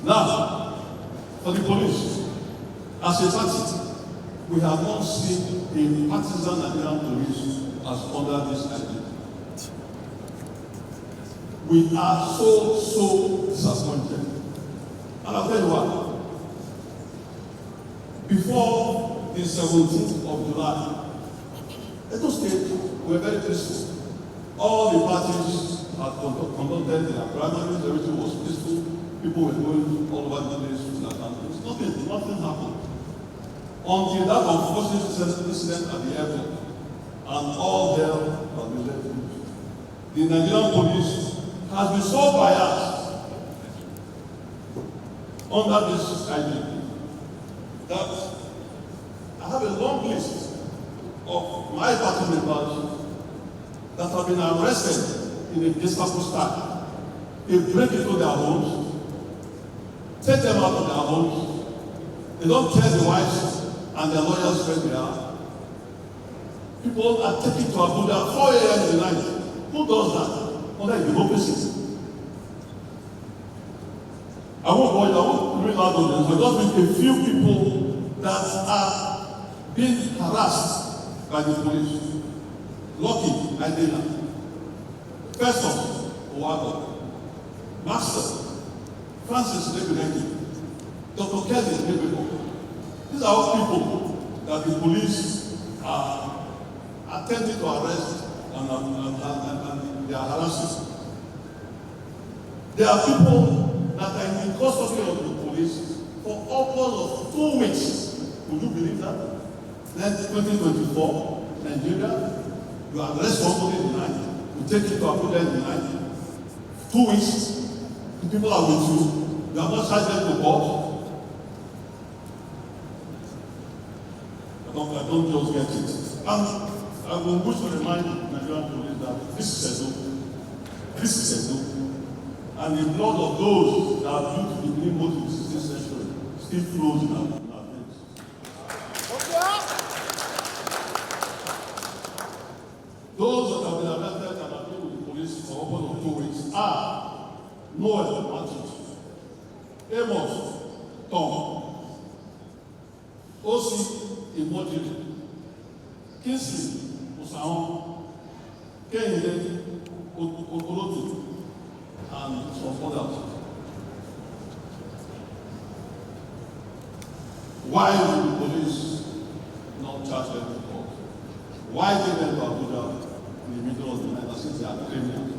Now, for the police, as a party, we have not seen a partisan Nigerian police as under this idea. We are so disappointed. And I'll tell you what, before the 17th of July, Edo State were very peaceful. All the parties had conducted their primaries, everything was peaceful. People were going all over the place to their countries. Nothing happened. Until that unfortunate incident at the airport, and all hell has been let loose. The Nigerian police has been so biased under this IGP that I have a long list of my party members that have been arrested in a Gestapo style. They break into their homes, take them out of their homes. They don't tell the wives and their lawyers where they are. People are taken to Abuja 4 a.m. in the night. Who does that? Under a democracy. I won't read out of them, but just with a few people that are being harassed by the police. Lucky Idela, Festus Owago, Master Francis Egbetokun, Dr. Kelly Egbetokun. These are all people that the police are attempting to arrest and they are harassing. There are people that are in the custody of the police for upwards of 2 weeks. Would you believe that? Then 2024, Nigeria, you arrest somebody in the night, you take it to Abuja in the night, 2 weeks, the people are with you, you have not charged them to court. I don't just get it. And I will wish to remind Nigerian police that this is a no. And the blood of those that have lived to the beginning of the 16th century still flows in our veins. Those that have been arrested and have been with the police for upwards of 2 weeks are Noel Matthews, Amos Tom, O.C. Imojiri, Kingsley Osaon, Kehinde Okorotu, and some others. Why will the police not charge them to court? Why take them to Abuja in the middle of the night since they are criminals?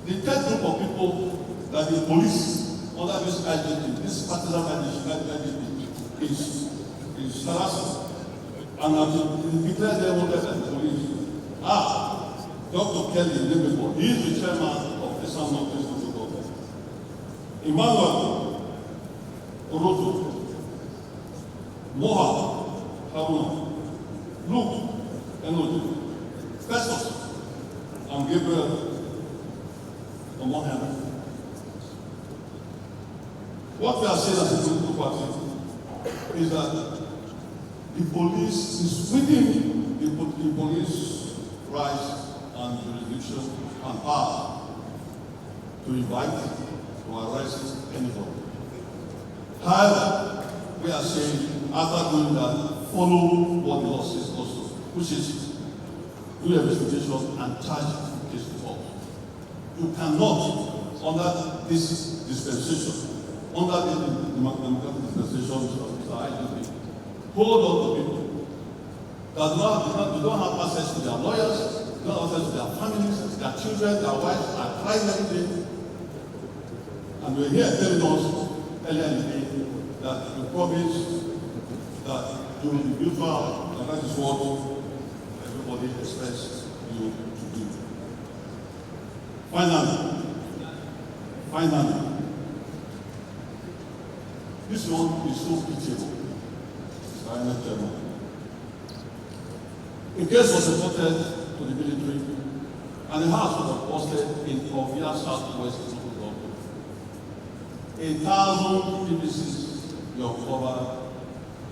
The third group of people that the police under this IGP, this partisan IGP, is harassing and have declared them under the police. Dr. Kelly Egbetokun, he is the chairman of the Sound of Peace Protocol. Emmanuel Oroto, Moha Haruna, Luke Enoji, Festus, and Gabriel on one hand. What we are saying as a political party is that the police is within the police rights and jurisdiction and power to invite, to arrest anybody. However, we are saying, after doing that, follow what the law says also, which is do the investigation and charge the case to court. You cannot, under this dispensation, under the democratic dispensation of Mr. IGP, hold on to people that do not have access to their lawyers, do not have access to their families, their children, their wives, are crying every day. And we're here telling us earlier in the day that you promise that you will be neutral, and that is what everybody expects you to do. Finally, this one is so pitiable. A case was reported to the military, and the house was posted in Ovia Southwest local government. 1,000 PPCs were covered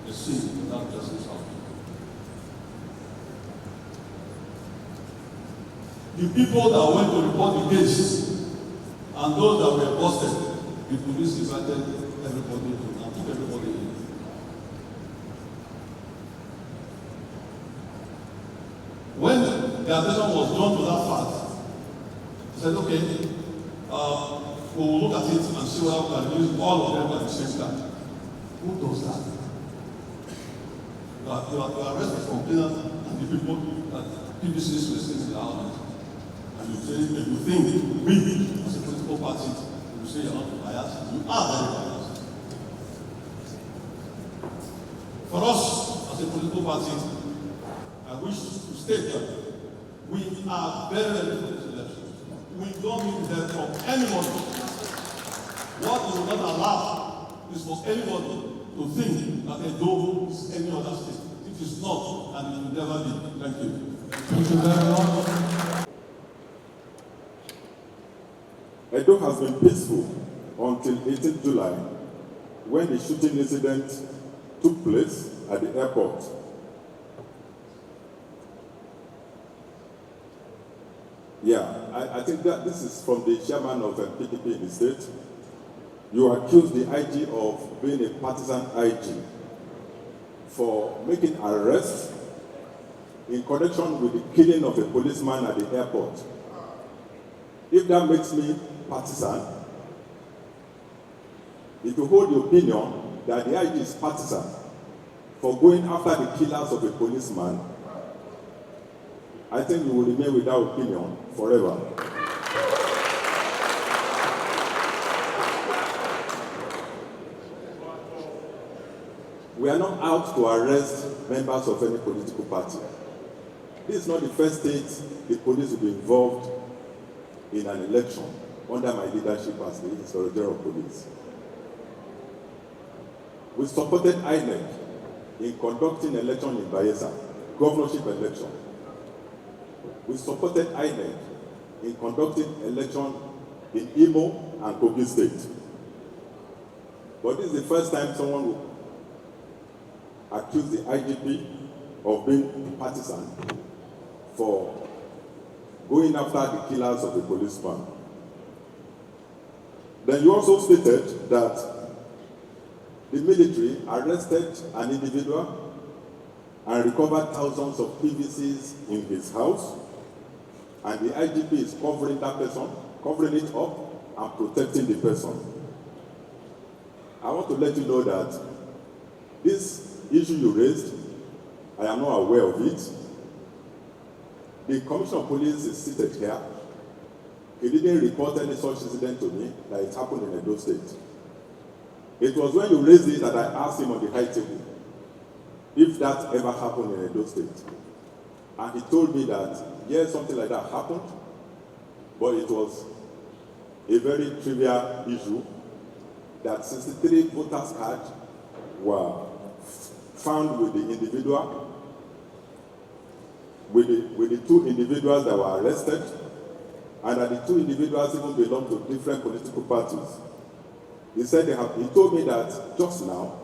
the scene of that person's house. The people that went to report the case and those that were busted, the police invited everybody and took everybody in. When the attention was drawn to that fact, I said, okay, we will look at it and see how we can use all of them at the same time. Who does that? You arrest the complainant and the people that PDCs were sitting in the house. And you say, if you think we, as a political party, you say you're not biased, you are very biased. For us, as a political party, I wish to state that we are very ready for this election. We don't need help from anybody. What we will not allow is for anybody to think that Edo is any other state. It is not, and it will never be. Thank you. Thank you very much. Edo has been peaceful until 18th July, when the shooting incident took place at the airport. Yeah, I think that this is from the chairman of PDP in the state. You accuse the IG of being a partisan IG for making arrests in connection with the killing of a policeman at the airport. If that makes me partisan, if you hold the opinion that the IG is partisan for going after the killers of a policeman, I think you will remain with that opinion forever. We are not out to arrest members of any political party. This is not the first state the police will be involved in an election under my leadership as the Inspector General of Police. We supported INEC in conducting election in Bayelsa, governorship election. We supported INEC in conducting election in Imo and Kogi State. But this is the first time someone will accuse the IGP of being partisan for going after the killers of the policeman. Then you also stated that the military arrested an individual and recovered thousands of PVCs in his house, and the IGP is covering that person, covering it up and protecting the person. I want to let you know that this issue you raised, I am not aware of it. The Commissioner of Police is seated here. He didn't report any such incident to me that it happened in Edo State. It was when you raised it that I asked him on the high table if that ever happened in Edo State. And he told me that, yes, something like that happened, but it was a very trivial issue, that 63 voters' cards were found with the individual, with the two individuals that were arrested, and that the two individuals even belong to different political parties. He said he told me that just now,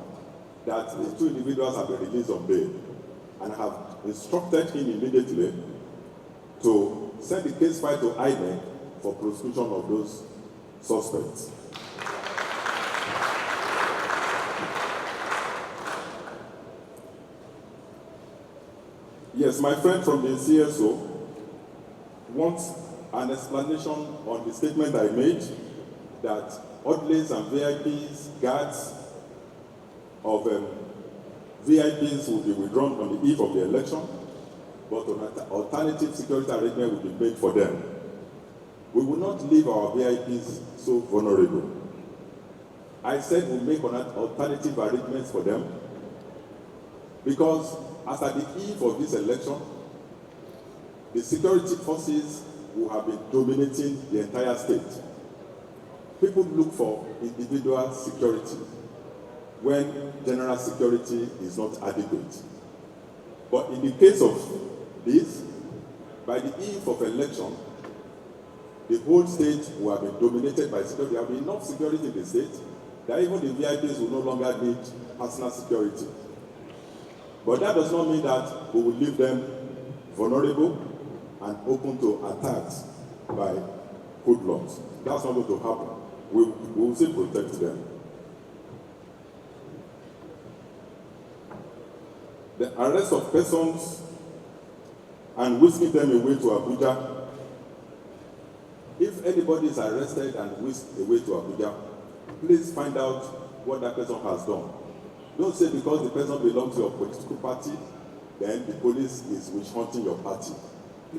that the two individuals have been released on bail, and have instructed him immediately to send the case file to INEC for prosecution of those suspects. Yes, my friend from the CSO wants an explanation on the statement I made that orderlies and VIPs, guards of VIPs will be withdrawn on the eve of the election, but an alternative security arrangement will be made for them. We will not leave our VIPs so vulnerable. I said we'll make alternative arrangements for them because as at the eve of this election, the security forces will have been dominating the entire state. People look for individual security when general security is not adequate. But in the case of this, by the eve of election, the whole state will have been dominated by security. There will be enough security in the state that even the VIPs will no longer need personal security. But that does not mean that we will leave them vulnerable and open to attacks by hoodlums. That's not going to happen. We will still protect them. The arrest of persons and whisking them away to Abuja. If anybody is arrested and whisked away to Abuja, please find out what that person has done. Don't say because the person belongs to your political party, then the police is witch hunting your party.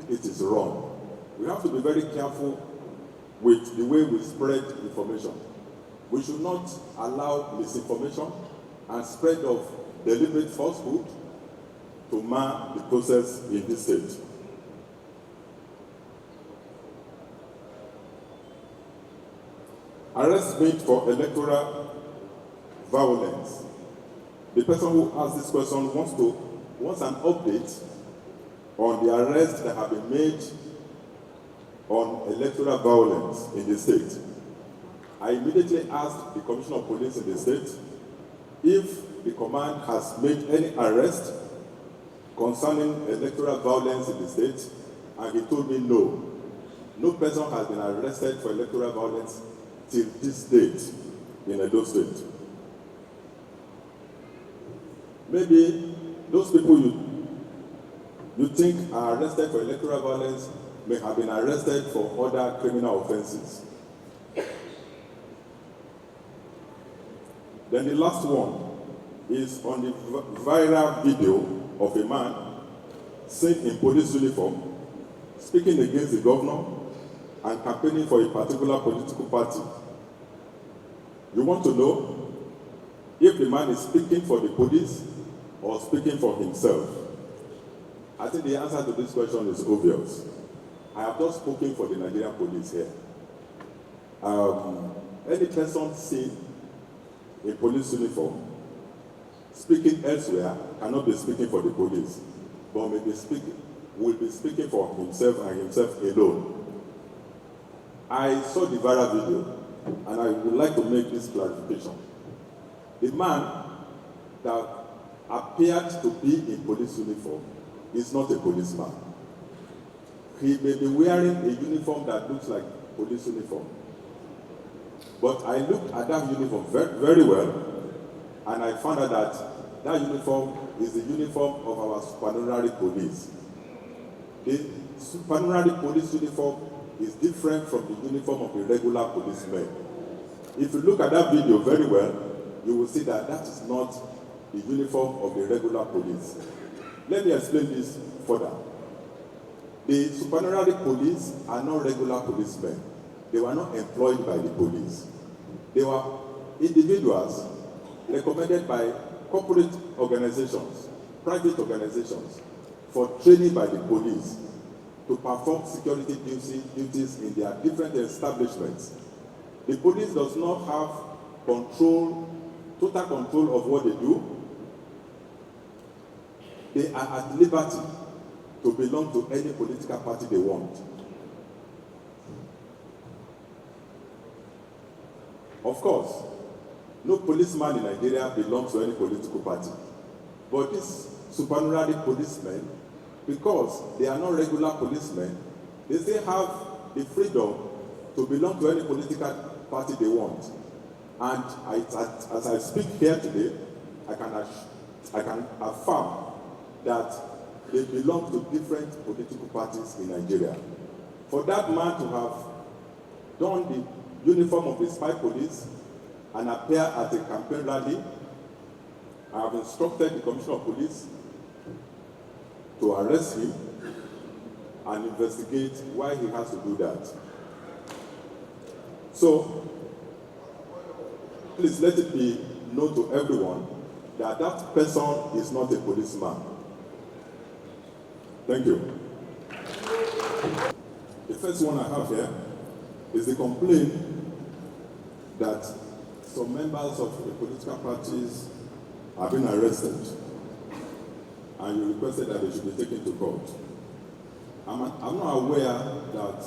It is wrong. We have to be very careful with the way we spread information. We should not allow misinformation and spread of deliberate falsehood to mar the process in this state. Arrest made for electoral violence. The person who asked this question wants an update on the arrests that have been made on electoral violence in the state. I immediately asked the Commissioner of Police in the state if the command has made any arrest concerning electoral violence in the state, and he told me no. No person has been arrested for electoral violence till this date in Edo State. Maybe those people you think are arrested for electoral violence may have been arrested for other criminal offenses. Then the last one is on the viral video of a man seen in police uniform speaking against the governor and campaigning for a particular political party. You want to know if the man is speaking for the police or speaking for himself? I think the answer to this question is obvious. I have just spoken for the Nigerian police here. Any person seen in police uniform speaking elsewhere cannot be speaking for the police, but will be speaking for himself and himself alone. I saw the viral video, and I would like to make this clarification. The man that appeared to be in police uniform is not a policeman. He may be wearing a uniform that looks like police uniform. But I looked at that uniform very, very well, and I found out that that uniform is the uniform of our supernumerary police. The supernumerary police uniform is different from the uniform of the regular policemen. If you look at that video very well, you will see that that is not the uniform of the regular police. Let me explain this further. The supernumerary police are not regular policemen. They were not employed by the police. They were individuals recommended by corporate organizations, private organizations, for training by the police to perform security duties in their different establishments. The police does not have total control of what they do. They are at liberty to belong to any political party they want. Of course, no policeman in Nigeria belongs to any political party. But these supernumerary policemen, because they are not regular policemen, they still have the freedom to belong to any political party they want. And as I speak here today, I can affirm that they belong to different political parties in Nigeria. For that man to have done the uniform of the spy police and appear at a campaign rally, I have instructed the Commissioner of Police to arrest him and investigate why he has to do that. So, please let it be known to everyone that that person is not a policeman. Thank you. The first one I have here is the complaint that some members of the political parties have been arrested, and you requested that they should be taken to court. I'm not aware that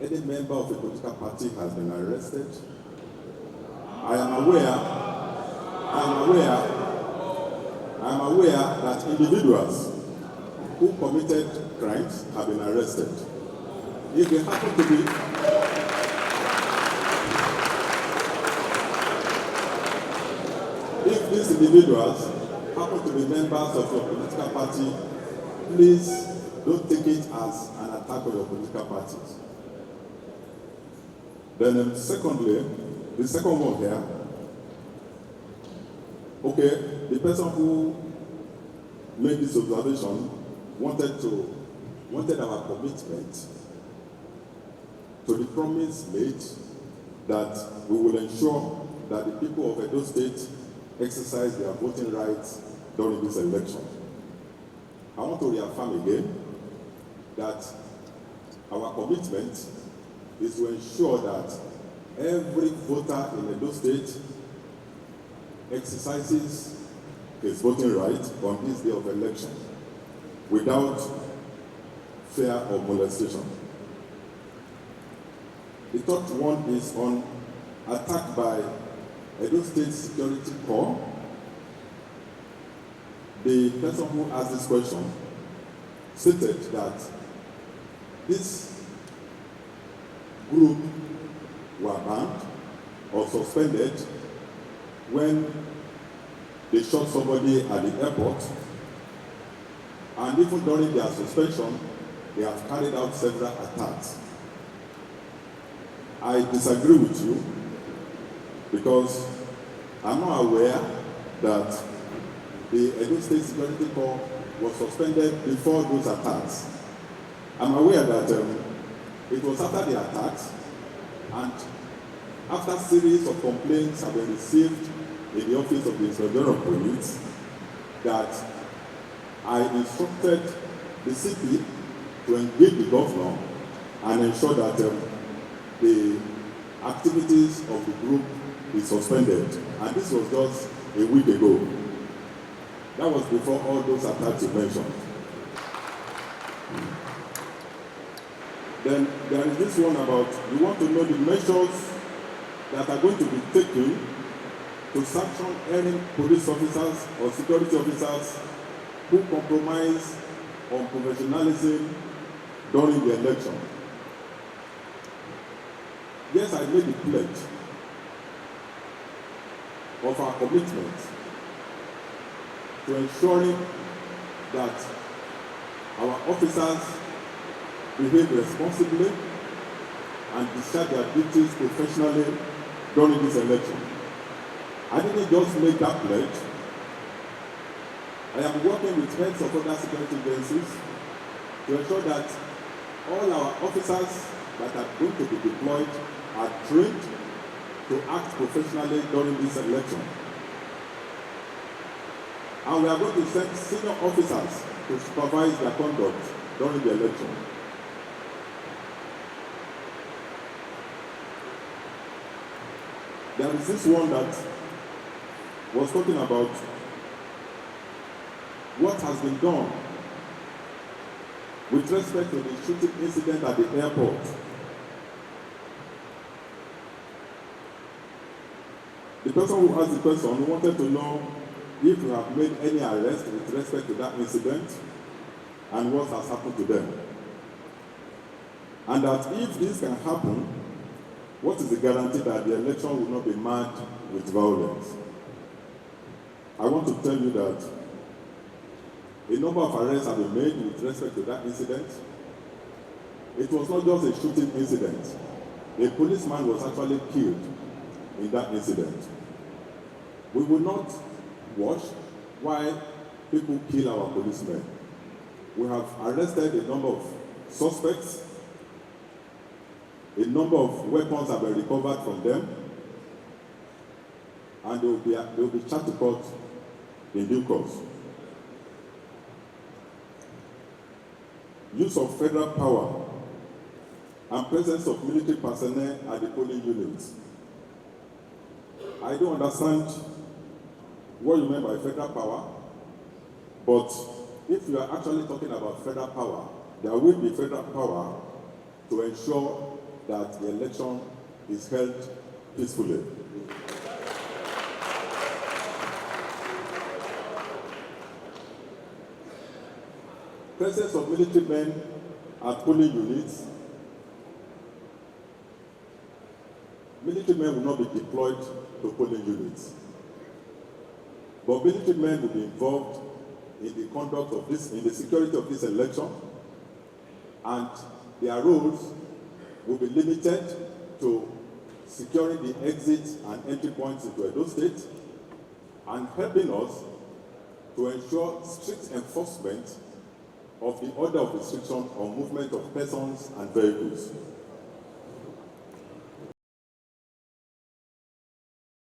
any member of a political party has been arrested. I am aware that individuals who committed crimes have been arrested. If they happen to be if these individuals happen to be members of your political party, please don't take it as an attack on your political parties. Then secondly, the second one here, okay, the person who made this observation wanted our commitment to the promise made that we will ensure that the people of Edo State exercise their voting rights during this election. I want to reaffirm again that our commitment is to ensure that every voter in Edo State exercises his voting right on this day of election without fear of molestation. The third one is on attack by Edo State Security Corps. The person who asked this question stated that this group were banned or suspended when they shot somebody at the airport, and even during their suspension, they have carried out several attacks. I disagree with you because I'm not aware that the Edo State Security Corps was suspended before those attacks. I'm aware that it was after the attacks and after a series of complaints have been received in the office of the Inspector of Police that I instructed the CP to engage the governor and ensure that the activities of the group is suspended. And this was just a week ago. That was before all those attacks you mentioned. Then there is this one about, you want to know the measures that are going to be taken to sanction any police officers or security officers who compromise on professionalism during the election. Yes, I made the pledge of our commitment to ensuring that our officers behave responsibly and discharge their duties professionally during this election. I didn't just make that pledge. I am working with heads of other security agencies to ensure that all our officers that are going to be deployed are trained to act professionally during this election. And we are going to send senior officers to supervise their conduct during the election. There is this one that was talking about what has been done with respect to the shooting incident at the airport. The person who asked the question wanted to know if you have made any arrest with respect to that incident and what has happened to them. And that if this can happen, what is the guarantee that the election will not be marred with violence? I want to tell you that a number of arrests have been made with respect to that incident. It was not just a shooting incident. A policeman was actually killed in that incident. We will not watch while people kill our policemen. We have arrested a number of suspects. A number of weapons have been recovered from them, and they will be charged to court in due course. Use of federal power and presence of military personnel at the polling units. I don't understand what you mean by federal power, but if you are actually talking about federal power, there will be federal power to ensure that the election is held peacefully. presence of military men at polling units, military men will not be deployed to polling units. But military men will be involved in the conduct of this, in the security of this election, and their roles will be limited to securing the exits and entry points into Edo State and helping us to ensure strict enforcement of the order of restriction on movement of persons and vehicles.